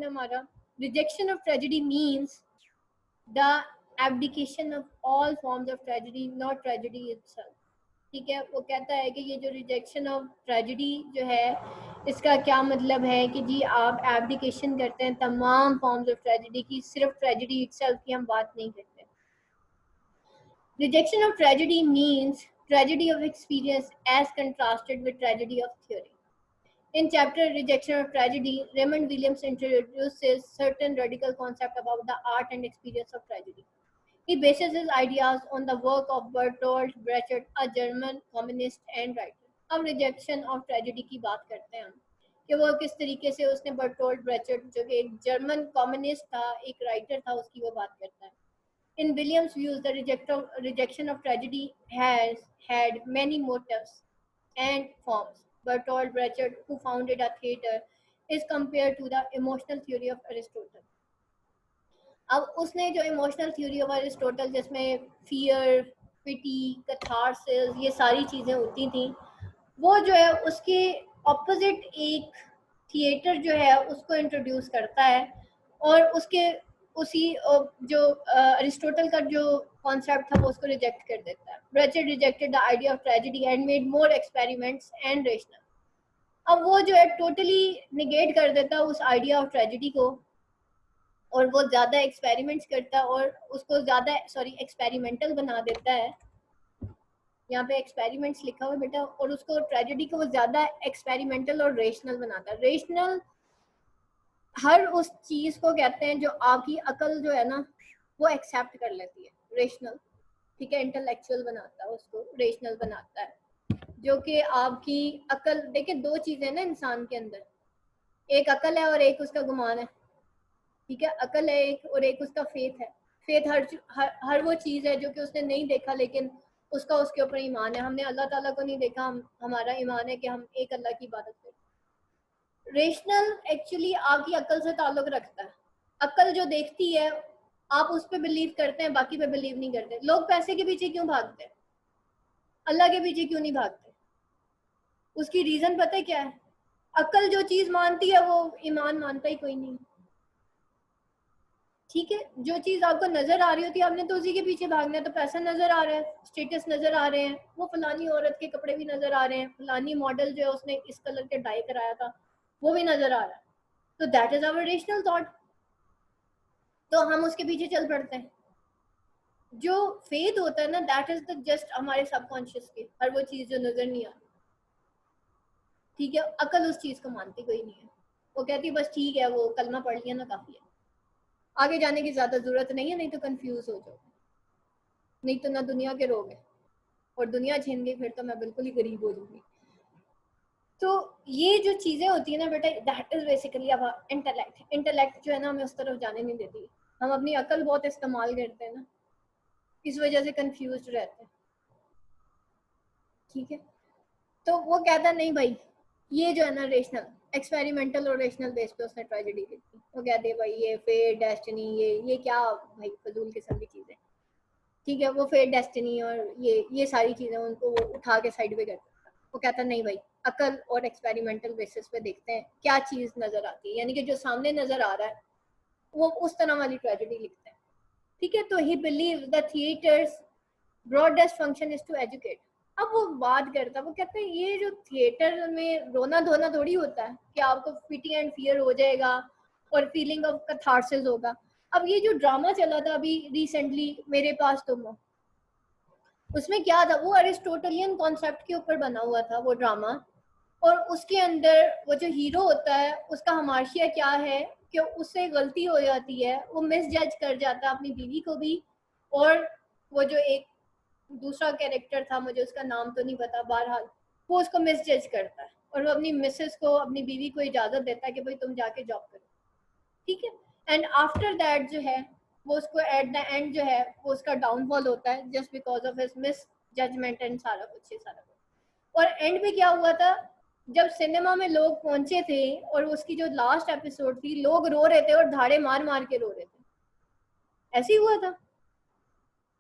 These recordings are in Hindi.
है हमारा, rejection of tragedy means the abdication of all forms of tragedy, not tragedy itself. ठीक है, वो कहता है कि ये जो रिजेक्शन ऑफ ट्रेजेडी जो है, इसका क्या मतलब है कि जी आप एब्डिकेशन करते हैं तमाम फॉर्म्स ऑफ ट्रेजेडी की, सिर्फ ट्रेजेडी इटसेल्फ की हम बात नहीं करते। Rejection of tragedy means tragedy of experience as contrasted with tragedy of theory. In chapter Rejection of Tragedy, Raymond Williams introduces certain radical concepts about the art and experience of tragedy. He bases his ideas on the work of Bertolt Brecht, a German communist and writer. अब रिजेक्शन ऑफ ट्रेजेडी की बात करते हैं हम कि वो किस तरीके से उसने बर्टोल्ट ब्रेचट जो कि एक जर्मन कम्युनिस्ट था, एक राइटर था, उसकी वो बात करता है। In Williams' views, the rejection of tragedy has had many motives and forms. Bertolt Brecht, who founded a theatre, is compared to the emotional theory of Aristotle. अब उसने जो इमोशनल थ्योरी ऑफ एरिस्टोटल जिसमें फियर, पिटी, कैथारसिस, ये सारी चीज़ें होती थी, वो जो है उसके ऑपोजिट एक थिएटर जो है उसको इंट्रोड्यूस करता है, और उसके उसी जो अरिस्टोटल का जो कॉन्सेप्ट था वो उसको रिजेक्ट कर देता है। Brecht rejected the idea of tragedy and made more experiments and rational. अब वो जो है टोटली निगेट कर देता है उस आइडिया ऑफ ट्रेजेडी को, और वो ज़्यादा एक्सपेरिमेंट्स करता है और उसको ज़्यादा एक्सपेरिमेंटल बना देता है। यहाँ पे एक्सपेरिमेंट्स लिखा हुआ बेटा, और उसको ट्रेजेडी को वो ज़्यादा एक्सपेरिमेंटल और रेशनल बनाता है। रेशनल हर उस चीज़ को कहते हैं जो आपकी अकल जो है ना वो एक्सेप्ट कर लेती है, रेशनल। ठीक है, इंटेलेक्चुअल बनाता है उसको, रेशनल बनाता है, जो कि आपकी अकल। देखिए दो चीज़ें ना इंसान के अंदर, एक अकल है और एक उसका गुमान है। ठीक है, अकल है एक और एक उसका फेथ है। फेथ हर वो चीज़ है जो कि उसने नहीं देखा लेकिन उसका उसके ऊपर ईमान है। हमने अल्लाह ताला को नहीं देखा, हमारा ईमान है कि हम एक अल्लाह की इबादत करें। रेशनल एक्चुअली आपकी अकल से ताल्लुक रखता है। अकल जो देखती है आप उस पर बिलीव करते हैं, बाकी पे बिलीव नहीं करते। लोग पैसे के पीछे क्यों भागते हैं, अल्लाह के पीछे क्यों नहीं भागते? उसकी रीजन पता है क्या है? अकल जो चीज मानती है वो ईमान मानता ही कोई नहीं। ठीक है, जो चीज आपको नजर आ रही होती है आपने तो उसी के पीछे भागना है। तो पैसा नजर आ रहा है, स्टेटस नजर आ रहे हैं, वो फलानी औरत के कपड़े भी नजर आ रहे हैं, फलानी मॉडल जो है उसने इस कलर के डाई कराया था वो भी नजर आ रहा है, तो that is our rational thought, तो हम उसके पीछे चल पड़ते हैं। जो फेथ होता है ना, दैट इज द जस्ट हमारे सबकॉन्शियस के, हर वो चीज जो नजर नहीं आती। ठीक है, अकल उस चीज को मानती कोई नहीं है, वो कहती है बस ठीक है वो कलमा पढ़ लिया ना काफी है, आगे जाने की ज्यादा जरूरत नहीं है, नहीं तो कंफ्यूज हो जाओगे, नहीं तो ना दुनिया के रोग है, और दुनिया छीन गई फिर तो मैं बिल्कुल ही गरीब हो जाऊंगी। तो ये जो चीजें होती है ना बेटा, दैट इज बेसिकली अब इंटेलेक्ट। इंटेलेक्ट जो है ना हमें उस तरफ जाने नहीं देती, हम अपनी अकल बहुत इस्तेमाल करते हैं ना, इस वजह से कंफ्यूज रहते हैं। ठीक है, तो वो कहता नहीं भाई, ये जो है ना रेशनल, एक्सपेरिमेंटल और रेशनल बेस पे उसने ट्रेजेडी लिखी। वो कहते हैं भाई ये फेट डेस्टिनी, ये क्या भाई फजूल किस्म की चीजें। ठीक है, वो फेट डेस्टिनी और ये सारी चीजें उनको वो उठा के साइड पे करता है। वो कहता नहीं भाई, अकल और एक्सपेरिमेंटल बेसिस पे देखते हैं क्या चीज नजर आती है, यानी कि जो सामने नजर आ रहा है वो उस तरह वाली ट्रेजेडी लिखते हैं। ठीक है, तो he believe the theatre's broadest function is to educate. अब वो बात करता है, वो कहते हैं ये जो थिएटर में रोना धोना थोड़ी होता है कि आपको पिटी एंड फियर हो जाएगा और फीलिंग ऑफ कैथारसिस होगा। अब ये जो ड्रामा चला था अभी रिसेंटली, मेरे पास तुम हो, उसमें क्या था, वो अरिस्टोटलियन कॉन्सेप्ट के ऊपर बना हुआ था वो ड्रामा, और उसके अंदर वो जो हीरो होता है उसका हमाशिया क्या है कि उससे गलती हो जाती है, वो मिस जज कर जाता है अपनी बीवी को भी, और वो जो एक दूसरा कैरेक्टर था मुझे उसका नाम तो नहीं पता, बहरहाल वो उसको मिस जज करता है और वो अपनी मिसेस को, अपनी बीवी को इजाजत देता है कि भाई तुम जाके जॉब करो। ठीक है, एंड आफ्टर दैट जो है वो उसको एट द एंड जो है वो उसका डाउनफॉल होता है just because of his misjudgement and सारा कुछ ये सारा कुछ। और एंड में क्या हुआ था, जब सिनेमा में लोग पहुंचे थे और उसकी जो लास्ट एपिसोड थी, लोग रो रहे थे और धाड़े मार मार के रो रहे थे, ऐसे ही हुआ था।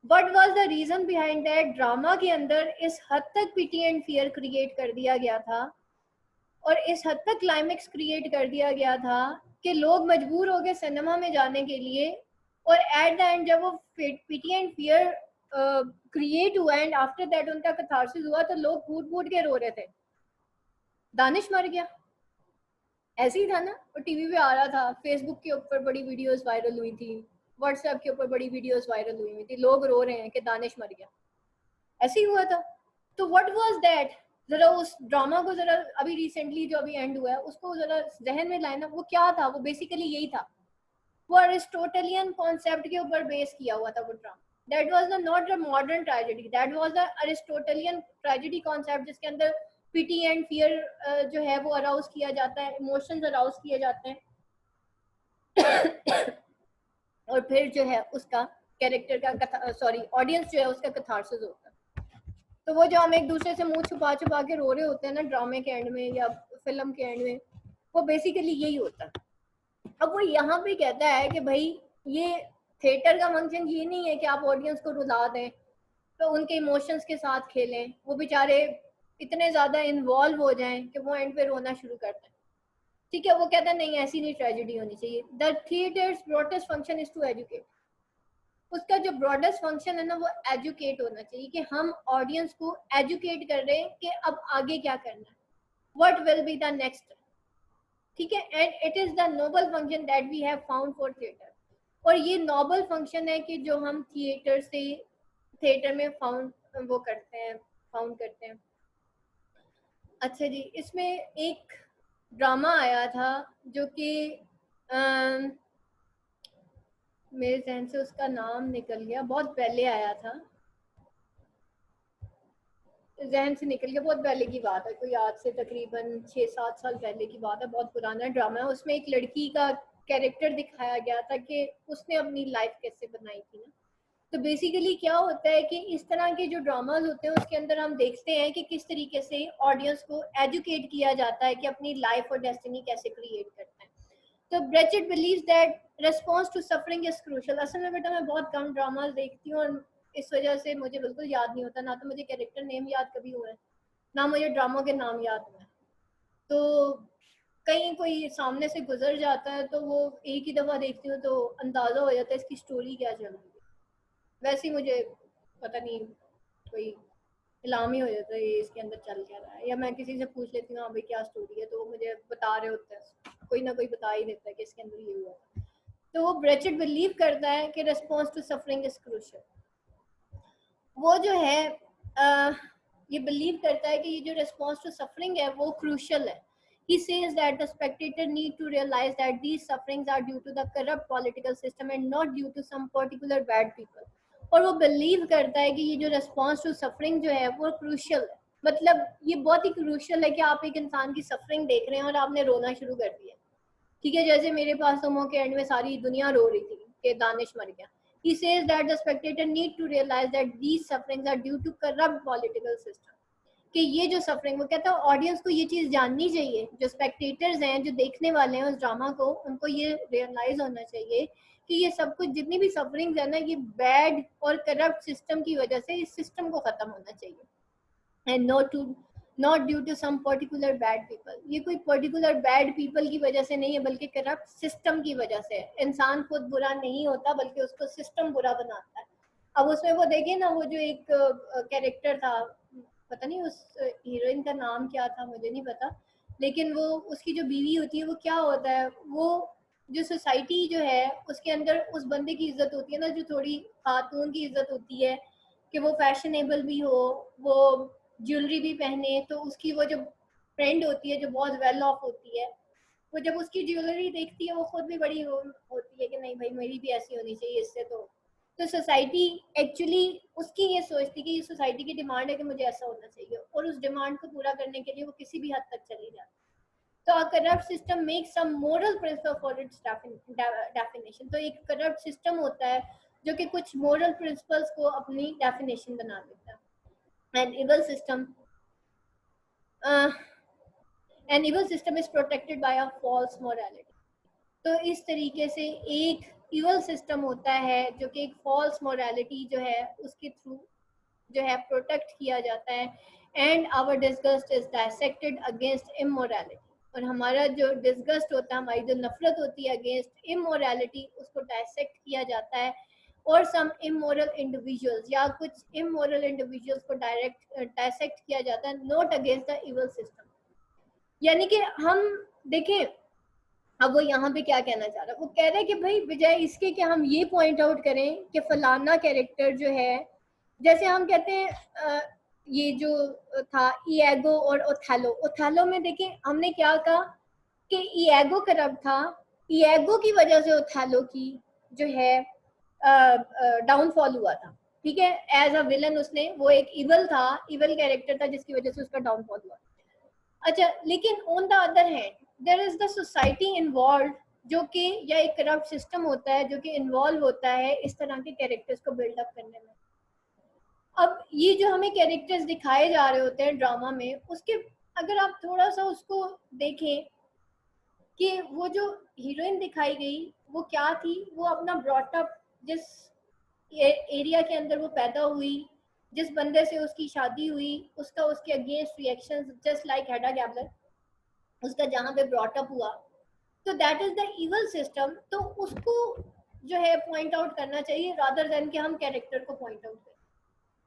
What was the reason behind that? Drama के अंदर इस हद तक पिटी एंड फियर क्रिएट कर दिया गया था और इस हद तक क्लाइमेक्स क्रिएट कर दिया गया था कि लोग मजबूर हो गए सिनेमा में जाने के लिए, और एट द एंड जब वो पिटी एंड फियर क्रिएट हुआ एंड आफ्टर दैट उनका कैथारसिस हुआ तो लोग फूट फूट के रो रहे थे, दानिश मर गया। ऐसे ही था ना, वो टीवी पे आ रहा था, फेसबुक के ऊपर बड़ी वीडियोस वायरल हुई थी, व्हाट्सएप के ऊपर बड़ी वीडियोस वायरल हुई थी, लोग रो रहे हैं कि दानिश मर गया। ऐसे ही हुआ था। तो व्हाट वाज दैट, जरा उस ड्रामा को जरा अभी रिसेंटली जो अभी एंड हुआ है उसको जरा जहन में लाए ना, वो क्या था, वो बेसिकली यही था, वो अरिस्टोटेलियन कॉन्सेप्ट के ऊपर बेस किया हुआ था वो drama. That was not a modern tragedy, that was the Aristotelian tragedy concept, जिसके अंदर पिटी एंड फियर जो है वो अराउज किया जाता है, इमोशंस अराउज किए जाते हैं और फिर जो है उसका कैरेक्टर का सॉरी ऑडियंस जो है उसका कैथारसिस होता है। तो वो जो हम एक दूसरे से मुंह छुपा छुपा के रो रहे होते हैं ना ड्रामे के एंड में या फिल्म के एंड में, वो बेसिकली यही होता है। अब वो यहाँ पे कहता है कि भाई ये थिएटर का फंक्शन ये नहीं है कि आप ऑडियंस को रुला दें, तो उनके इमोशंस के साथ खेलें, वो बेचारे इतने ज्यादा इन्वॉल्व हो जाएं कि वो एंड पे रोना शुरू कर दें। ठीक है, वो कहता है नहीं ऐसी नहीं ट्रेजेडी होनी चाहिए। The theatre's broadest function is to educate, उसका जो ब्रॉडेस्ट फंक्शन है ना वो एजुकेट होना चाहिए, कि हम ऑडियंस को एजुकेट कर रहे हैं कि अब आगे क्या करना है, what will be the next. ठीक है, and it is the noble function that we have found for theatre, और ये नोबल फंक्शन है कि जो हम थिएटर में फाउंड वो करते हैं, फाउंड करते हैं। अच्छा जी, इसमें एक ड्रामा आया था जो कि मेरे जहन से उसका नाम निकल गया, बहुत पहले आया था, जहन से निकल गया, बहुत पहले की बात है, कोई आज से तकरीबन 6-7 साल पहले की बात है, बहुत पुराना ड्रामा है। उसमें एक लड़की का कैरेक्टर दिखाया गया था कि उसने अपनी लाइफ कैसे बनाई थी ना। तो बेसिकली क्या होता है कि इस तरह के जो ड्रामाज होते हैं उसके अंदर हम देखते हैं कि किस तरीके से ऑडियंस को एजुकेट किया जाता है कि अपनी लाइफ और डेस्टिनी कैसे क्रिएट करते हैं। तो Brecht believes that response to suffering is crucial. असल में बेटा मैं बहुत कम ड्रामाज देखती हूँ और इस वजह से मुझे बिल्कुल याद नहीं होता, ना तो मुझे कैरेक्टर नेम याद कभी हुए हैं, ना मुझे ड्रामा के नाम याद हुए हैं। तो कहीं कोई सामने से गुजर जाता है तो वो एक ही दफ़ा देखती हूँ तो अंदाज़ा हो जाता है इसकी स्टोरी क्या चल रही है। वैसे ही मुझे पता नहीं कोई इलाम ही हो जाता है ये इसके अंदर चल क्या रहा है, या मैं किसी से पूछ लेती हूँ हाँ भाई क्या स्टोरी है, तो वो मुझे बता रहे होते हैं, कोई ना कोई बता ही देता है कि इसके अंदर ये हुआ। तो वो ब्रेचेट बिलीव करता है कि response to suffering is crucial. वो जो है ये बिलीव करता है कि ये जो रिस्पॉन्स टू सफरिंग है वो क्रूशियल है। He says that the spectator need to realize that these sufferings are due to the corrupt political system and not due to some particular bad people. और वो बिलीव करता है कि ये जो रिस्पॉन्स टू सफरिंग जो है वो क्रूशियल है, मतलब ये बहुत ही क्रूशियल है कि आप एक इंसान की सफरिंग देख रहे हैं और आपने रोना शुरू कर दिया। ठीक है, जैसे मेरे पास तो के एंड में सारी दुनिया रो रही थी कि दानिश मर गया। He says that the spectator need to realize that these sufferings are due to corrupt political system. कि ये जो सफरिंग, वो कहता है ऑडियंस को ये चीज जाननी चाहिए, जो स्पेक्टेटर्स हैं जो देखने वाले हैं उस ड्रामा को, उनको ये रियलाइज होना चाहिए कि ये सब कुछ जितनी भी सफरिंग्स है ना ये बैड और करप्ट सिस्टम की वजह से, इस सिस्टम को खत्म होना चाहिए, and not due to some particular bad people. ये कोई पर्टिकुलर बैड पीपल की वजह से नहीं है बल्कि करप्ट सिस्टम की वजह से है। इंसान खुद बुरा नहीं होता बल्कि उसको सिस्टम बुरा बनाता है। अब उसमें वो देखिए ना, वो जो एक कैरेक्टर था, पता नहीं उस हीरोइन का नाम क्या था मुझे नहीं पता, लेकिन वो उसकी जो बीवी होती है वो क्या होता है, वो जो सोसाइटी जो है उसके अंदर उस बंदे की इज्जत होती है ना, जो थोड़ी खातून की इज्जत होती है कि वो फैशनेबल भी हो, वो ज्वेलरी भी पहने, तो उसकी वो जो फ्रेंड होती है जो बहुत वेल ऑफ होती है, वो जब उसकी ज्वेलरी देखती है वो खुद भी बड़ी होती है कि नहीं भाई मेरी भी ऐसी होनी चाहिए इससे। तो सोसाइटी एक्चुअली उसकी ये सोचती कि ये सोसाइटी की डिमांड है कि मुझे ऐसा होना चाहिए, और उस डिमांड को पूरा करने के लिए वो किसी भी हद तक चली जाती है। तो a corrupt system makes some moral principle for its definition. तो एक करप्ट सिस्टम होता है जो कि कुछ मोरल प्रिंसिपल्स को अपनी डेफिनेशन बना देता है। An evil system, an evil system is protected by a false morality. तो इस तरीके से एक इवल सिस्टम होता है जो कि एक फॉल्स मोरालिटी जो है उसके थ्रू जो है प्रोटेक्ट किया जाता है, and our disgust is dissected against immorality. और हमारा जो डिस्गस्ट होता है, हमारी जो नफरत होती है अगेंस्ट इमोरलिटी, उसको डायसेक्ट किया जाता है और सम इमोरल इंडिविजुअल्स या कुछ इमोरल इंडिविजुअल्स को डायरेक्ट डायसेक्ट किया जाता है, not against the evil system. यानी कि हम देखें, अब वो यहाँ पे क्या कहना चाह रहा है, वो कह रहे हैं कि भाई बजाय इसके कि हम ये पॉइंट आउट करें कि फलाना कैरेक्टर जो है, जैसे हम कहते हैं ये जो था ईएगो और ओथेलो, ओथेलो में देखें हमने क्या कहा कि ईएगो करप्ट था, ईएगो की वजह से ओथेलो की जो है डाउनफॉल हुआ था, ठीक है, एज अ विलन उसने, वो एक इवल था, इवल कैरेक्टर था जिसकी वजह से उसका डाउनफॉल हुआ। अच्छा, लेकिन on the other hand there is the society involve, जो कि या एक करप्ट सिस्टम होता है जो कि इन्वॉल्व होता है इस तरह के कैरेक्टर्स को बिल्डअप करने में। अब ये जो हमें कैरेक्टर्स दिखाए जा रहे होते हैं ड्रामा में, उसके अगर आप थोड़ा सा उसको देखें कि वो जो हीरोइन दिखाई गई वो क्या थी, वो अपना ब्रॉटअप जिस एरिया के अंदर वो पैदा हुई, जिस बंदे से उसकी शादी हुई, उसका उसके against reactions just like Hedda Gabler, उसका जहाँ पे ब्रॉटअप हुआ, तो that is the evil system. तो उसको जो है पॉइंट आउट करना चाहिए रादर देन कि हम कैरेक्टर को पॉइंट आउट करें।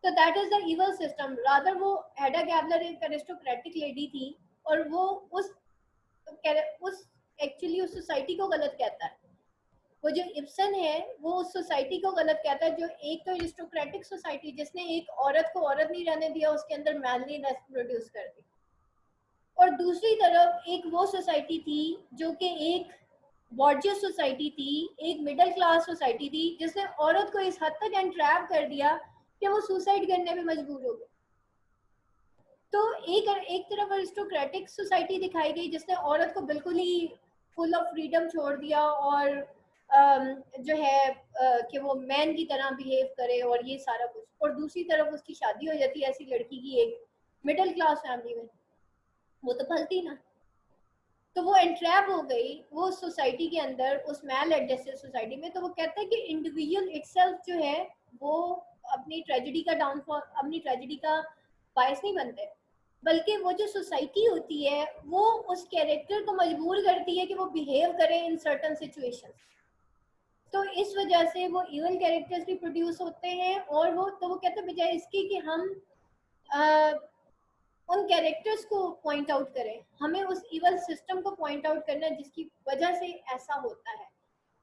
तो that is the evil system. Rather वो हेडा गैबलर एक अरिस्टोक्रेटिक लेडी थी और वो उस एक्चुअली उस सोसाइटी को गलत कहता है। वो जो इब्सन है वो उस सोसाइटी को गलत कहता है, जो एक तो एरिस्टोक्रेटिक सोसाइटी जिसने एक औरत को औरत नहीं रहने दिया, उसके अंदर मैनलीनेस प्रोड्यूस कर दी, और दूसरी तरफ एक वो सोसाइटी थी जो कि एक बॉर्जियस सोसाइटी थी, एक मिडिल क्लास सोसाइटी थी, जिसने औरत को इस हद तक एंट्रैप कर दिया कि वो सुसाइड करने में मजबूर हो गई। तो एक तरफ अरिस्टोक्रेटिक सोसाइटी दिखाई गई जिसने औरत को बिल्कुल ही फुल ऑफ फ्रीडम छोड़ दिया और जो है कि वो मैन की तरह बिहेव करे और ये सारा कुछ, और दूसरी तरफ उसकी शादी हो जाती है ऐसी लड़की की एक मिडिल क्लास फैमिली में, वो तो फंसती ना। तो वो एंट्रैप हो गई वो सोसाइटी के अंदर, उस मैल एडजस्टेड सोसाइटी में। तो वो कहता है कि इंडिविजुअल इटसेल्फ जो है वो अपनी ट्रेजेडी का डाउनफॉल, अपनी ट्रेजेडी का बायस नहीं बनते, बल्कि वो जो सोसाइटी होती है वो उस कैरेक्टर को मजबूर करती है कि वो बिहेव करे इन सर्टन सिचुएशंस। तो इस वजह से वो इवल कैरेक्टर्स भी प्रोड्यूस होते हैं, और वो तो वो कहते हैं बजाय इसके कि हम उन कैरेक्टर्स को पॉइंट आउट करें, हमें उस इवल सिस्टम को पॉइंट आउट करना है जिसकी वजह से ऐसा होता है।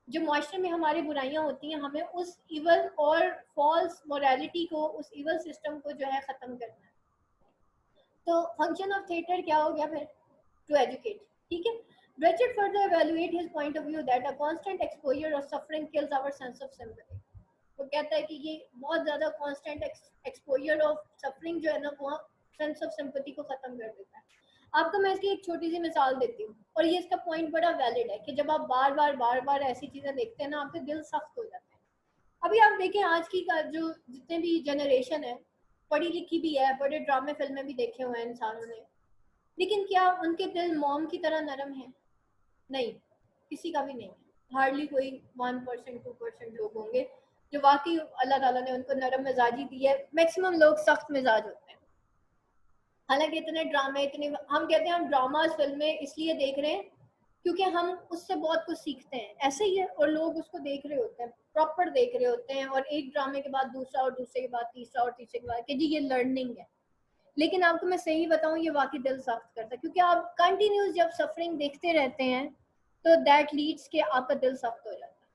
जो मुआशरे में हमारी बुराइयां होती हैं, हमें उस इवल और फॉल्स मोरालिटी को, उस इवल सिस्टम को जो है ख़त्म करना है। तो फंक्शन ऑफ थिएटर क्या हो गया फिर? टू एजुकेट, ठीक है। Bridget further evaluate his point of view that a constant exposure of suffering kills our sense of sympathy. वो कहता है कि ये बहुत ज़्यादा constant exposure of suffering जो है ना, वो सेंस ऑफ सिंपैथी को खत्म कर देता है। आपको मैं इसकी एक छोटी सी मिसाल देती हूँ, और ये इसका पॉइंट बड़ा वैलिड है कि जब आप बार बार ऐसी चीज़ें देखते हैं ना, आपके दिल सख्त हो जाते हैं। अभी आप देखें आज की का जो जितने भी जनरेशन है, पढ़ी लिखी भी है, बड़े ड्रामे फिल्में भी देखे हुए हैं इंसानों ने, लेकिन क्या उनके दिल मोम की तरह नरम है? नहीं, किसी का भी नहीं है। हार्डली कोई 1% 2% लोग होंगे जो वाकई अल्लाह ताला ने उनको नरम मिजाजी दी है। मैक्सिमम लोग सख्त मिजाज होते हैं। हालांकि इतने ड्रामे, इतने हम कहते हैं हम ड्रामाज फिल्में इसलिए देख रहे हैं क्योंकि हम उससे बहुत कुछ सीखते हैं, ऐसे ही है, और लोग उसको देख रहे होते हैं, प्रॉपर देख रहे होते हैं, और एक ड्रामे के बाद दूसरा, और दूसरे के बाद तीसरा, और तीसरे के बाद कि जी ये लर्निंग है। लेकिन आपको मैं सही बताऊं, ये वाकई दिल सख्त करता है, क्योंकि आप कंटिन्यूस जब सफरिंग देखते रहते हैं तो दैट लीड्स के आपका दिल सख्त हो जाता है,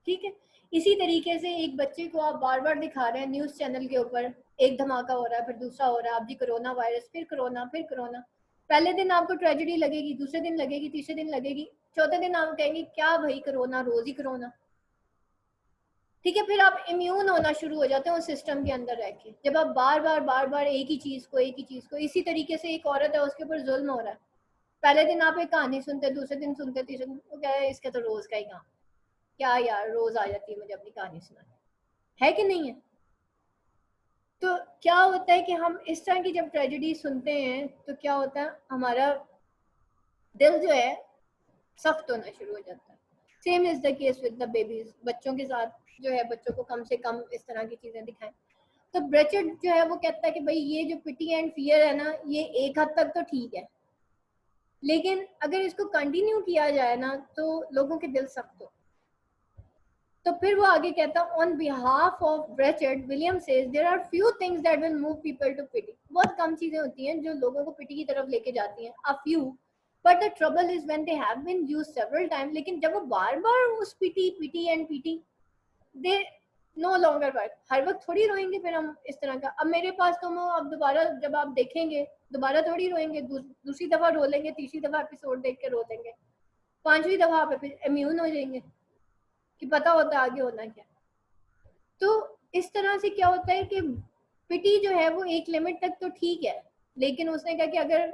ठीक है। इसी तरीके से एक बच्चे को आप बार बार दिखा रहे हैं न्यूज़ चैनल के ऊपर, एक धमाका हो रहा है, फिर दूसरा हो रहा है, अब जी कोरोना वायरस, फिर कोरोना, फिर कोरोना। पहले दिन आपको ट्रेजेडी लगेगी, दूसरे दिन लगेगी, तीसरे दिन लगेगी, चौथे दिन आप कहेंगे क्या भाई कोरोना, रोज ही कोरोना, ठीक है। फिर आप इम्यून होना शुरू हो जाते हैं उस सिस्टम के अंदर रह के, जब आप बार बार एक ही चीज को इसी तरीके से एक औरत है उसके ऊपर जुल्म हो रहा है, पहले दिन आप एक कहानी सुनते, दूसरे दिन सुनते, तीसरे दिन वो क्या है, इसके तो रोज का ही काम, क्या यार रोज आ जाती है मुझे अपनी कहानी सुनाने, है कि नहीं है? तो क्या होता है कि हम इस तरह की जब ट्रेजेडी सुनते हैं तो क्या होता है, हमारा दिल जो है सख्त होना शुरू हो जाता है। Same is the case with the babies, बच्चों के साथ जो है बच्चों को कम से कम इस तरह की चीजें दिखाएं। तो ब्रेचेट जो है वो कहता है कि भाई ये जो पिटी एंड फियर है ना, ये एक हद तक तो ठीक है, लेकिन अगर इसको कंटिन्यू किया जाए ना तो लोगों के दिल सख्त हो। तो फिर वो आगे कहता on behalf of Brecht William says there are few things that will move people to pity. बहुत कम चीजें होती हैं जो लोगों को पिटी की तरफ लेके जाती हैं, a few, but the trouble is when they have been used several time. लेकिन जब वो बार बार उस pity pity and pity, they no longer work. हर वक्त थोड़ी रोएंगे फिर हम इस तरह का, अब मेरे पास तुम हो, अब दोबारा जब आप देखेंगे दोबारा थोड़ी रोएंगे, दूसरी दफा रो लेंगे, तीसरी दफा एपिसोड देख के रो देंगे, पांचवी दफा आप इम्यून हो जाएंगे कि पता होता है आगे होना क्या। तो इस तरह से क्या होता है कि पिटी जो है वो एक लिमिट तक तो ठीक है, लेकिन उसने कहा कि अगर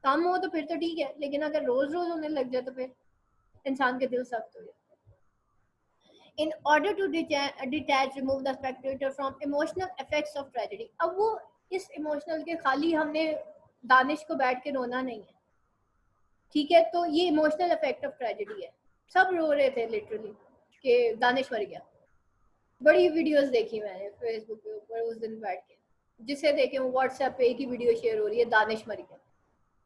कम हो तो फिर तो ठीक है, लेकिन अगर रोज रोज होने लग जाए तो फिर इंसान के दिल सख्त हो जाए। In order to detach, remove the spectator from emotional effects of tragedy। अब वो इस इमोशनल के खाली हमने दानिश को बैठ के रोना नहीं है, ठीक है, तो ये इमोशनल इफेक्ट ऑफ ट्रेजेडी है। सब रो रहे थे लिटरली कि दानिश मर गया। बड़ी वीडियोस देखी मैंने फेसबुक के ऊपर उस दिन बैठ के, जिसे देखे वो व्हाट्सएप पे एक ही वीडियो शेयर हो रही है, दानिश मर गया।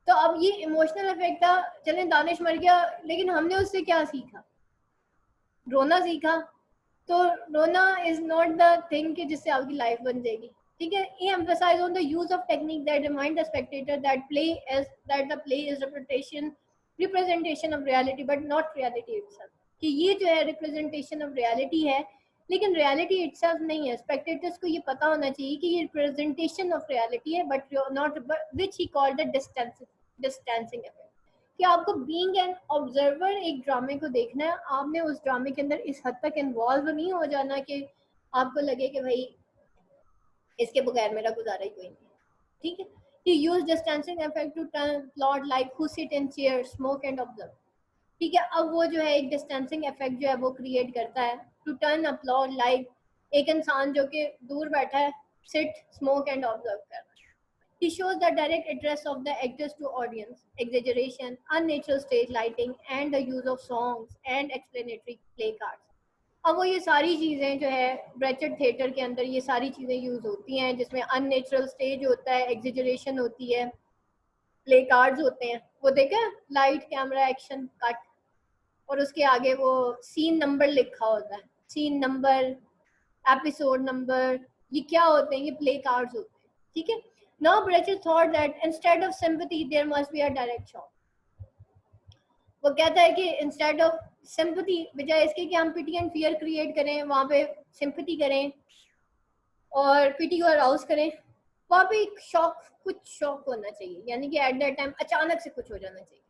तो अब ये इमोशनल इफेक्ट था, चले दानिश मर गया, लेकिन हमने उससे क्या सीखा? रोना सीखा। तो रोना इज नॉट द थिंग कि जिससे आपकी लाइफ बन जाएगी, ठीक है। ये emphasise on the use of technique that remind the spectator that the play is representation of reality but not reality itself. कि ये जो है रिप्रेजेंटेशन ऑफ रियलिटी है, लेकिन रियलिटी इटसेल्फ नहीं है। स्पेक्टेटर्स को ये पता होना चाहिए कि ये रिप्रेजेंटेशन ऑफ रियलिटी है, but not, which he called the distancing effect. कि आपको बीइंग एन ऑब्जर्वर एक ड्रामे को देखना है, आपने उस ड्रामे के अंदर इस हद तक इन्वॉल्व नहीं हो जाना कि आपको लगे कि भाई इसके बगैर मेरा गुजारा ही कोई नहीं, ठीक है। You use distancing effect to turn plot like who sit in chair, smoke and observe। ठीक है, अब वो जो है एक डिस्टेंसिंग इफेक्ट जो है वो क्रिएट करता है to turn a plot like एक इंसान जो कि दूर बैठा है, सिट, स्मोक एंड ऑब्जर्व कर रहा है। He shows the direct address of the actors to audience, exaggeration, unnatural stage lighting, and the use of songs and explanatory play cards। अब वो ये सारी चीज़ें जो है ब्रेचेट थिएटर के अंदर ये सारी चीज़ें यूज़ होती हैं, जिसमें अननेचुरल स्टेज होता है, एग्जेजरेशन होती है, प्ले कार्ड्स होते हैं, वो देखें, लाइट कैमरा एक्शन कट, और उसके आगे वो सीन नंबर लिखा होता है, सीन नंबर, एपिसोड नंबर, ये क्या होते हैं? ये प्ले कार्ड्स होते हैं, ठीक है। Now Brechet thought that instead of sympathy there must be a direct shock। वो कहता है कि इंस्टेड ऑफ सिंपैथी, बजाय इसके कि हम पिटी एंड फियर क्रिएट करें, वहाँ पे सिंपैथी करें और पिटी को अराउज करें, वहाँ पे एक शॉक, कुछ शॉक होना चाहिए, यानी कि एट दैट टाइम अचानक से कुछ हो जाना चाहिए।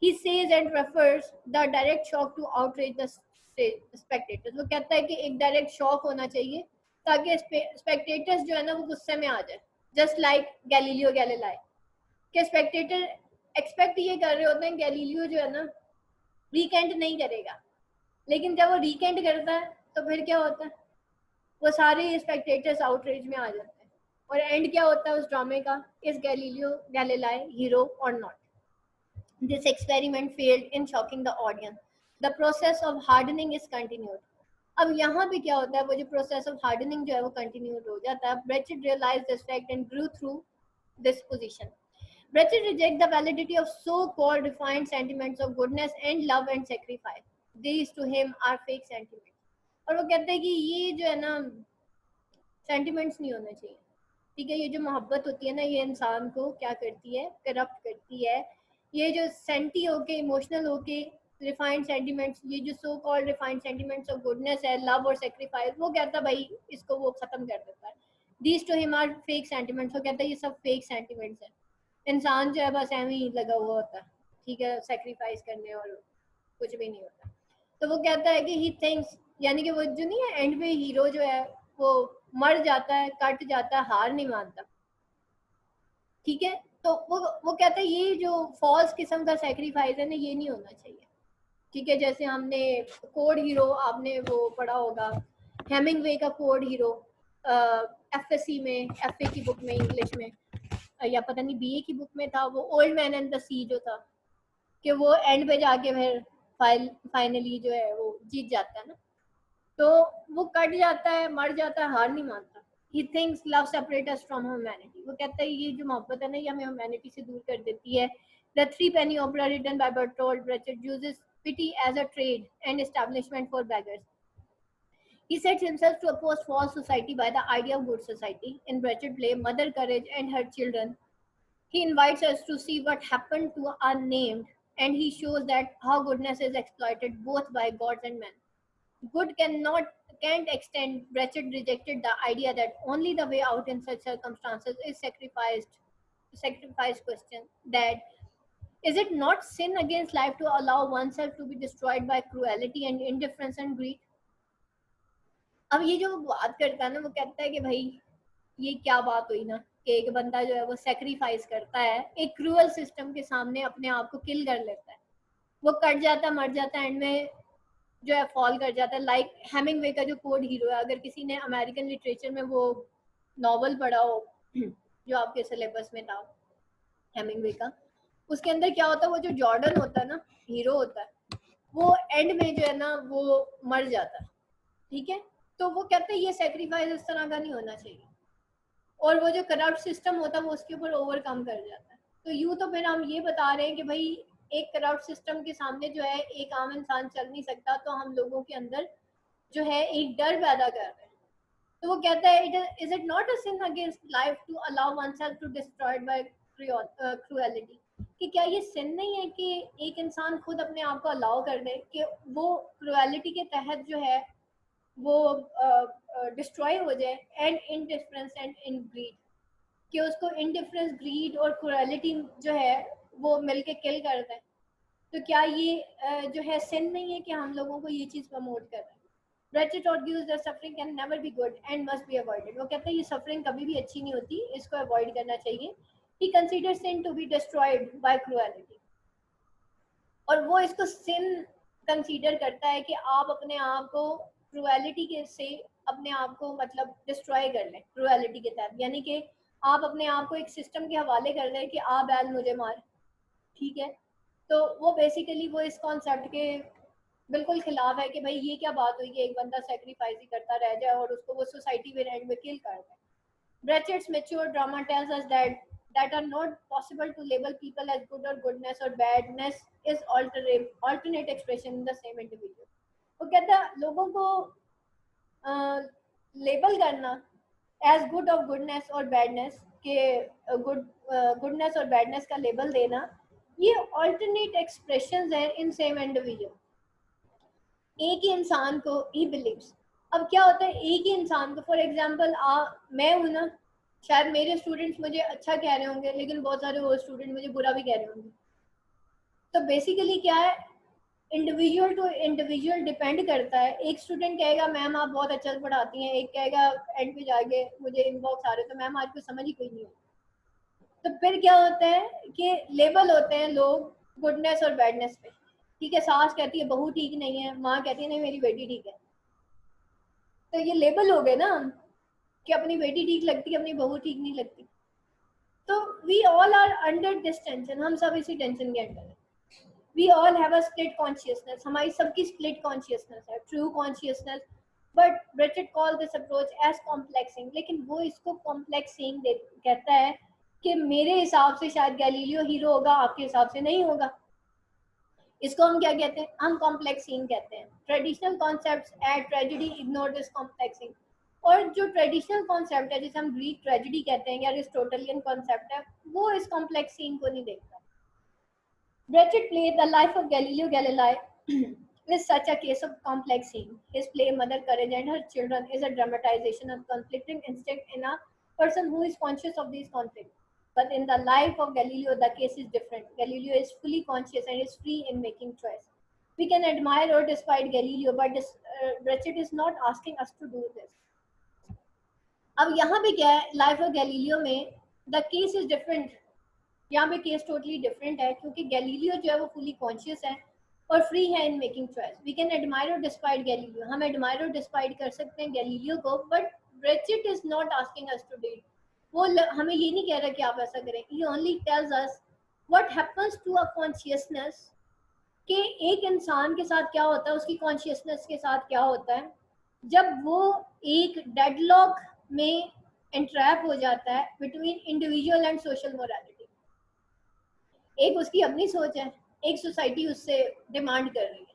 He says and refers the direct shock to outrage the spectators। वो कहता है कि एक डायरेक्ट शॉक होना चाहिए ताकि स्पेक्टेटर्स जो है ना वो गुस्से में आ जाए, जस्ट लाइक गैलीलियो गैलीलाई के स्पेक्टेटर एक्सपेक्ट ये कर रहे होते हैं गैलीलियो जो है ना वीकेंड नहीं करेगा, लेकिन जब वो वीकेंड करता है तो फिर क्या होता है? वो सारे स्पेक्टेटर्स आउटरेज में आ जाते हैं, और एंड क्या होता है उस ड्रामे का? इज गैलीलियो गैलीलाई हीरो और not? This experiment failed in shocking the audience. The process of hardening is continued। अब यहाँ पे क्या होता है? वो जो process of hardening जो है वो continued हो जाता है। Brechet realized this fact and grew through this position। Brechet rejects the validity of so-called refined sentiments of goodness and love and sacrifice। These to him are fake sentiments। और वो कहते हैं कि ये जो है ना sentiments नहीं होने चाहिए, ठीक है। ये जो मोहब्बत होती है ना, ये इंसान को क्या करती है? करप्ट करती है। ये जो सेंटी होके, इमोशनल होके, रिफाइंड सेंटिमेंट्स, ये जो so called refined sentiments of goodness है, लव और सेक्रीफाइस, वो कहता है भाई इसको वो खत्म कर देता है। These to him are fake sentiments. वो कहता है ये सब फेक सेंटिमेंट्स हैं, इंसान जो है बस ऐਵੇਂ ही लगा हुआ होता है, ठीक है, सेक्रीफाइस करने, और कुछ भी नहीं होता। तो वो कहता है कि ही थिंक्स, यानी कि वो जो नहीं है एंड में हीरो जो है वो मर जाता है, कट जाता है, हार नहीं मानता, ठीक है। तो वो कहता है ये जो फॉल्स किस्म का सेक्रीफाइस है ना, ये नहीं होना चाहिए, ठीक है। जैसे हमने कोड हीरो, आपने वो पढ़ा होगा हेमिंगवे का कोड हीरो, एफएससी में, एफए की बुक में, इंग्लिश में, या पता नहीं बीए की बुक में था, वो ओल्ड मैन एंड द सी जो था, कि वो एंड पे जाके फिर फाइनली जो है वो जीत जाता है ना, तो वो कट जाता है, मर जाता है, हार नहीं मानता। He thinks love separates us from humanity। वो कहता है ये जो मोहब्बत है ना, ये हमें ह्यूमैनिटी से दूर कर देती है, The Threepenny Opera, written by Bertolt Brecht, uses pity as a trade and establishment for beggars. He sets himself to oppose false society by the idea of good society. In Brecht play Mother Courage and Her Children, he invites us to see what happened to unnamed, and he shows that how goodness is exploited both by gods and men. Good can't extend. Brecht rejected the idea that only the way out in such circumstances is sacrifice question that is it not sin against life to allow oneself to be destroyed by cruelty and indifference and greed? अब ये जो बात करता है ना, वो कहता है कि भाई ये क्या बात हुई ना कि एक बंदा जो है वो सेक्रीफाइस करता है एक क्रूअल सिस्टम के सामने, अपने आप को किल कर लेता है, वो कट जाता, मर जाता, एंड में जो है फॉल कर जाता है। लाइक हेमिंगवे का जो कोड हीरो है, अगर किसी ने अमेरिकन लिटरेचर में वो नॉवल पढ़ा हो जो आपके सिलेबस में था हेमिंगवे का, उसके अंदर क्या होता है, वो जो जॉर्डन होता है ना, हीरो होता है, वो एंड में जो है ना वो मर जाता है, ठीक है। तो वो कहते हैं ये सेक्रीफाइस इस तरह का नहीं होना चाहिए, और वो जो करप्ट सिस्टम होता है वो उसके ऊपर ओवरकम कर जाता है। तो यूँ तो फिर हम ये बता रहे हैं कि भाई एक करप्ट सिस्टम के सामने जो है एक आम इंसान चल नहीं सकता, तो हम लोगों के अंदर जो है एक डर पैदा कर रहे हैं। तो वो कहता है is it not a sin against life to allow oneself to destroyed by cruelty, कि क्या ये सिन नहीं है कि एक इंसान खुद अपने आप को अलाउ कर दे कि वो क्रूएलिटी के तहत जो है वो डिस्ट्रॉय हो जाए, and indifference and in greed, कि उसको इनडिफरेंस, ग्रीड और क्रूएलिटी जो है वो मिलके किल कर दें। तो क्या ये जो है सिन नहीं है कि हम लोगों को ये चीज़ प्रमोट कर रहे हैं? Brecht argues that suffering can never be good and must be avoided. वो कहते हैं ये सफरिंग कभी भी अच्छी नहीं होती, इसको अवॉइड करना चाहिए। He considers sin to be destroyed by cruelty. और वो इसको सिन कंसीडर करता है कि आप अपने आप को क्रूएलिटी के से अपने आप को मतलब डिस्ट्रॉय कर लें क्रूएलिटी के तहत, यानी कि आप अपने आप को एक सिस्टम के हवाले कर दें कि आ बैल मुझे मार, ठीक है। तो वो बेसिकली वो इस कॉन्सेप्ट के बिल्कुल खिलाफ है कि भाई ये क्या बात हुई कि एक बंदा सेक्रीफाइस ही करता रह जाए और उसको वो सोसाइटी में एंड में किल कर दे। Brecht's mature drama tells us that are not possible to label people as good or goodness or badness is alternate expression in the same individual. वो कहता है लोगों को लेबल करना एज गुड और गुडनेस और बैडनेस के गुडनेस और बैडनेस का लेबल देना, ये ऑल्टरनेट एक्सप्रेशंस हैं इन सेम इंडिविजुअल। एक ही इंसान को ही बिलीव्स। अब क्या होता है एक ही इंसान को, फॉर एग्जांपल मैं हूं ना, शायद मेरे स्टूडेंट्स मुझे अच्छा कह रहे होंगे लेकिन बहुत सारे और स्टूडेंट मुझे बुरा भी कह रहे होंगे। तो बेसिकली क्या है, इंडिविजुअल टू इंडिविजुअल डिपेंड करता है। एक स्टूडेंट कहेगा मैम आप बहुत अच्छा पढ़ाती हैं, एक कहेगा एंड पे जाके मुझे इनबॉक्स आ रहे तो मैम आज को समझ ही कोई नहीं है। तो फिर क्या होता है कि लेबल होते हैं लोग गुडनेस और बैडनेस पे, ठीक है। सास कहती है बहू ठीक नहीं है, माँ कहती है नहीं मेरी बेटी ठीक है, तो ये लेबल हो गए ना कि अपनी बेटी ठीक लगती है, अपनी बहू ठीक नहीं लगती। तो we all are under this tension, हम सब इसी टेंशन के अंडर हैं। We all have a split consciousness, हमारी सबकी स्प्लिट कॉन्शियसनेस है, true consciousness. But Brecht call this approach as complexing, लेकिन वो इसको कॉम्प्लेक्सिंग कहता है कि मेरे हिसाब से शायद गैलीलियो हीरो होगा, आपके हिसाब से नहीं होगा। इसको हम क्या कहते हैं, हम कॉम्प्लेक्सिंग कहते हैं। Traditional concepts at tragedy ignore this complexing, और जो ट्रेडिशनल कॉन्सेप्ट है जिसे हम ग्रीक ट्रेजेडी कहते हैं या अरिस्टोटेलियन कॉन्सेप्ट है, वो इस कॉम्प्लेक्सिंग को नहीं देखता। Brecht play The Life of Galileo Galilei is such a case of complex scene. His play Mother Courage and Her Children is a dramatization of conflicting instinct in a person who is conscious of these conflicts. But in the life of Galileo, the case is different. Galileo is fully conscious and is free in making choice. We can admire or despise Galileo, but Brecht is not asking us to do this. अब यहाँ पे क्या है, लाइफ ऑफ गैलीलियो में द केस इज डिफरेंट। यहाँ पे केस टोटली डिफरेंट है क्योंकि गैलीलियो जो है वो फुली कॉन्शियस है और फ्री है in making choice. We can admire और डिस्पाइट गैलीलियो, हम एडमायर और डिस्पाइट कर सकते हैं गैलीलियो को, but Brecht is not asking us to do. वो हमें ये नहीं कह रहा कि आप ऐसा करें। He only tells us what happens to a consciousness, कि एक इंसान के साथ क्या होता है, उसकी कॉन्शियसनेस के साथ क्या होता है जब वो एक डेडलॉक में एंट्रैप हो जाता है between individual and social morality. एक उसकी अपनी सोच है, एक सोसाइटी उससे डिमांड कर रही है।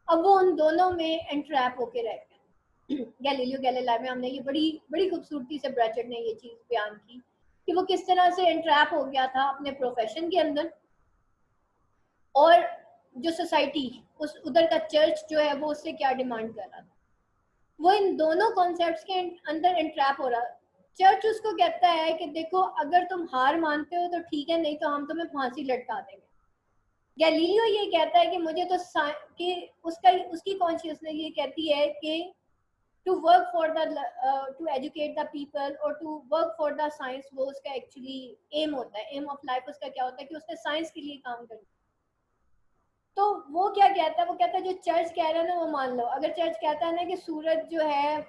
अब वो उन दोनों में एंट्रैप होके रह गया। गैलीलियो गैलीलाई में हमने ये बड़ी बड़ी खूबसूरती से ब्रैचेट ने ये चीज बयान की कि वो किस तरह से एंट्रैप हो गया था अपने प्रोफेशन के अंदर, और जो सोसाइटी उस उधर का चर्च जो है वो उससे क्या डिमांड कर रहा था। वो इन दोनों कॉन्सेप्ट्स के अंदर एंट्रैप हो रहा। चर्च उसको कहता है कि देखो अगर तुम हार मानते हो तो ठीक है, नहीं तो हम तुम्हें फांसी लटका देंगे। गैलीलियो ये कहता है कि मुझे तो कि उसका उसकी कॉन्शियसनेस ये कहती है कि to work for the to educate the people और to work for the science, वो उसका एक्चुअली एम होता है। एम ऑफ लाइफ उसका क्या होता है कि उसने साइंस के लिए काम करना। तो वो क्या कहता है, वो कहता है जो चर्च कह रहा है ना वो मान लो। अगर चर्च कहता है ना कि सूरज जो है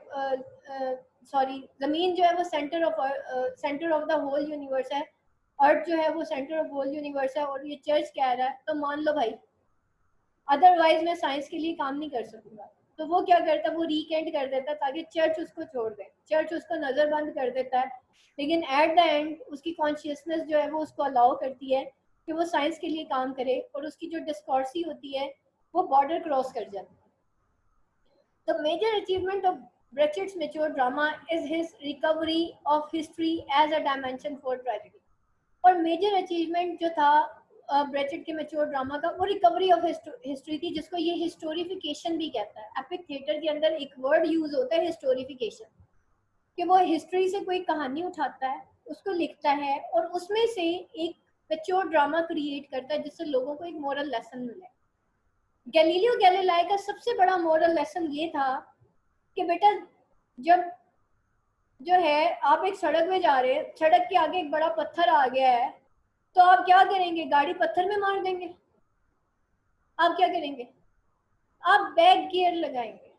सॉरी जमीन जो है वो centre of the whole universe है, अर्थ जो है वो सेंटर ऑफ होल यूनिवर्स है, और ये चर्च कह रहा है तो मान लो भाई, अदरवाइज मैं साइंस के लिए काम नहीं कर सकूंगा। तो वो क्या करता है, वो रीकेंट कर देता है ताकि चर्च उसको छोड़ दे। चर्च उसको नजरबंद कर देता है, लेकिन एट द एंड उसकी कॉन्शियसनेस जो है वो उसको अलाउ करती है कि वो साइंस के लिए काम करे, और उसकी जो डिस्कॉर्सी होती है वो बॉर्डर क्रॉस कर जाती है। The major achievement of Brechet's mature drama is his recovery of history as a dimension for tragedy. और मेजर अचीवमेंट जो था ब्रेचेट के मेच्योर ड्रामा का, वो रिकवरी ऑफ हिस्ट्री थी, जिसको ये हिस्टोरिफिकेशन भी कहता है। एपिक थिएटर के अंदर एक वर्ड यूज होता है हिस्टोरिफिकेशन, कि वो हिस्ट्री से कोई कहानी उठाता है, उसको लिखता है, और उसमें से एक मेच्योर ड्रामा क्रिएट करता है जिससे लोगों को एक मोरल लेसन मिले। गैलीलियो गैलीलाई का सबसे बड़ा मोरल लेसन ये था कि बेटा, जब जो है आप एक सड़क में जा रहे हैं, सड़क के आगे एक बड़ा पत्थर आ गया है, तो आप क्या करेंगे? गाड़ी पत्थर में मार देंगे? आप क्या करेंगे? आप बैक गियर लगाएंगे।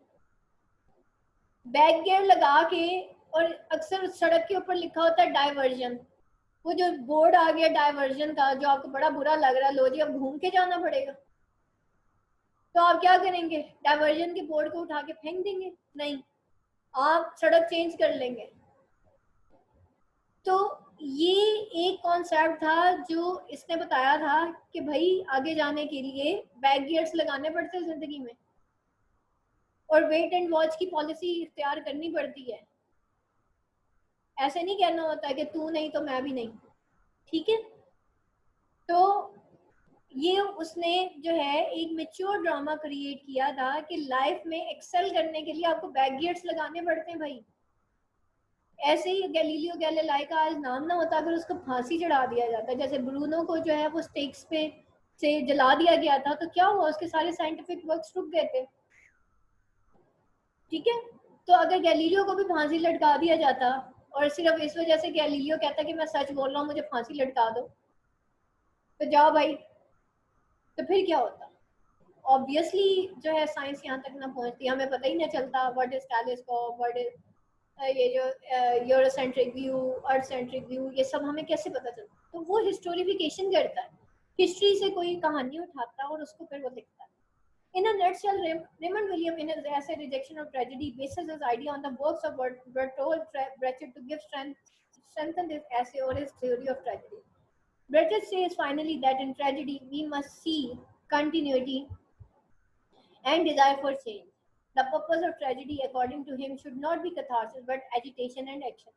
बैक गियर लगा के, और अक्सर सड़क के ऊपर लिखा होता है डाइवर्जन। वो जो बोर्ड आ गया डाइवर्जन का, जो आपको बड़ा बुरा लग रहा है, लो जी अब घूम के जाना पड़ेगा, तो आप क्या करेंगे? डाइवर्जन के बोर्ड को उठा के फेंक देंगे? नहीं, आप सड़क चेंज कर लेंगे। तो ये एक कॉन्सेप्ट था जो इसने बताया था कि भाई आगे जाने के लिए बैक गियर्स लगाने पड़ते हैं जिंदगी में, और वेट एंड वॉच की पॉलिसी इख्तियार करनी पड़ती है। ऐसे नहीं कहना होता है कि तू नहीं तो मैं भी नहीं, ठीक है। तो ये उसने जो है एक मेच्योर ड्रामा क्रिएट किया था कि लाइफ में एक्सेल करने के लिए आपको बैक गियर्स लगाने पड़ते हैं भाई। ऐसे ही गैलीलियो गैलीलाई का आज नाम ना होता अगर उसको फांसी चढ़ा दिया जाता, जैसे ब्रूनो को जो है वो स्टेक्स पे से जला दिया गया था, तो क्या हुआ? उसके सारे साइंटिफिक वर्क्स रुक गए थे, ठीक है। तो अगर गैलीलियो को भी फांसी लटका दिया जाता, और सिर्फ इस वजह से गैलीलियो कहता कि मैं सच बोल रहा हूँ, मुझे फांसी लटका दो, तो जाओ भाई, तो फिर क्या होता? ऑब्वियसली जो है साइंस यहाँ तक ना पहुंचती, हमें पता ही ना चलता what is telescope, what is ये जो Eurocentric view, earth centric view, ये सब हमें कैसे पता चलता? तो वो हिस्टोरिफिकेशन करता है, हिस्ट्री से कोई कहानी उठाता है और उसको फिर वो लिखता है। In a nutshell, Raymond Williams, in his essay Rejection of Tragedy, bases his idea on the works of Bertolt Brecht to give strengthen his essay or his theory of tragedy. Brecht says finally that in tragedy we must see continuity and desire for change. The purpose of tragedy, according to him, should not be catharsis but agitation and action.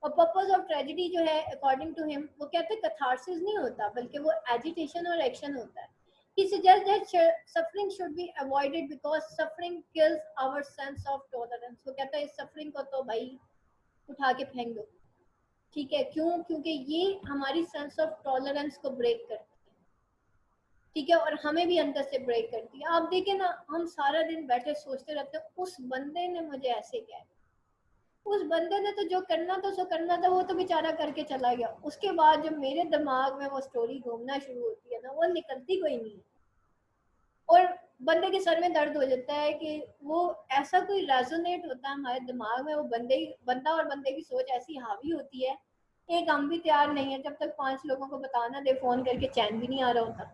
और पर्पस ऑफ ट्रेजेडी जो है अकॉर्डिंग टू हिम, वो कहते हैं कैथारसिस नहीं होता, बल्कि वो एजिटेशन और एक्शन होता है। He suggests that suffering should be avoided because suffering kills our sense of tolerance. वो कहता है इस सफरिंग को तो भाई उठा के फेंक दो, ठीक है। क्यों? क्योंकि ये हमारी सेंस ऑफ टॉलरेंस को ब्रेक करती है, ठीक है, और हमें भी अंदर से ब्रेक करती है। आप देखें ना, हम सारा दिन बैठे सोचते रहते हैं उस बंदे ने मुझे ऐसे किया, उस बंदे ने तो जो करना था सो करना था, वो तो बेचारा करके चला गया। उसके बाद जो मेरे दिमाग में वो स्टोरी घूमना शुरू होती है ना, वो निकलती कोई नहीं है, और बंदे के सर में दर्द हो जाता है कि वो ऐसा कोई रेजोनेट होता है हमारे दिमाग में, वो बंदा और बंदे की सोच ऐसी हावी होती है, एक हम भी तैयार नहीं है जब तक 5 लोगों को बताना दे फोन करके, चैन भी नहीं आ रहा होता।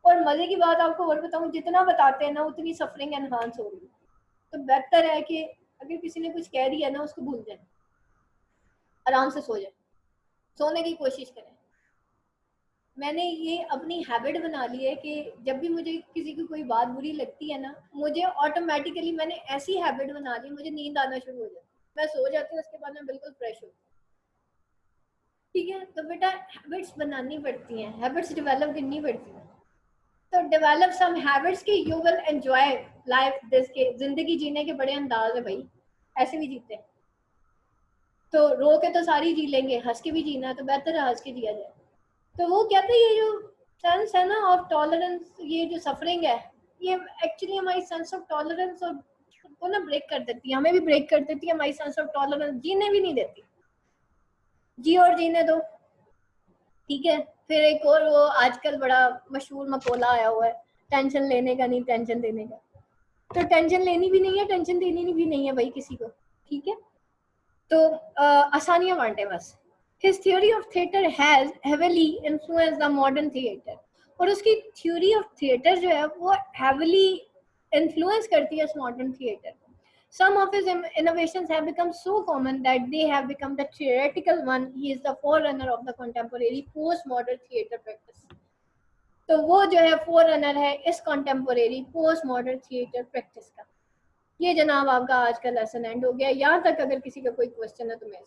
और मजे की बात आपको और बताऊं, जितना बताते हैं ना उतनी सफरिंग एनहांस हो रही है। तो बेहतर है कि अगर किसी ने कुछ कह दिया ना, उसको भूल जाए, आराम से सो जाए, सोने की कोशिश करें। मैंने ये अपनी हैबिट बना ली है कि जब भी मुझे किसी की कोई बात बुरी लगती है ना, मुझे ऑटोमेटिकली, मैंने ऐसी हैबिट बना ली, मुझे नींद आना शुरू हो जाती, मैं सो जाती हूँ, उसके बाद मैं बिल्कुल फ्रेश होती हूँ। ठीक है, तो बेटा हैबिट्स बनानी पड़ती हैं, हैबिट्स डेवलप करनी पड़ती हैं। तो डेवलप सम हैबिट्स की you will enjoy life this के। जिंदगी जीने के बड़े अंदाज है भाई, ऐसे भी जीते हैं। तो रो के तो सारी जी लेंगे, हंस के भी जीना है तो बेहतर है हंस के जिया जाए। तो वो कहते हैं ये जो सेंस है ना ऑफ टॉलरेंस, ये जो सफरिंग है, ये एक्चुअली हमारी सेंस ऑफ टॉलरेंस और को ना ब्रेक कर देती है, हमें भी ब्रेक कर देती है, हमारी सेंस ऑफ टॉलरेंस जीने भी नहीं देती। जी और जीने दो, ठीक है। फिर एक और वो आजकल बड़ा मशहूर मकोला आया हुआ है, टेंशन लेने का नहीं टेंशन देने का। तो टेंशन लेनी भी नहीं है, टेंशन देनी भी नहीं है भाई किसी को, ठीक है। तो आसानियां बांटे बस। His theory of theater has heavily influenced the modern theater, और उसकी theory of theater जो है वो heavily influence करती है इस modern theater को। Some of his innovations have become so common that they have become the theoretical one. He is the forerunner of the contemporary postmodern theater practice. तो वो जो है forerunner है इस contemporary postmodern theater practice का। ये जनाब आपका आज का लेसन एंड हो गया। यहाँ तक अगर किसी का कोई क्वेश्चन है तो मैं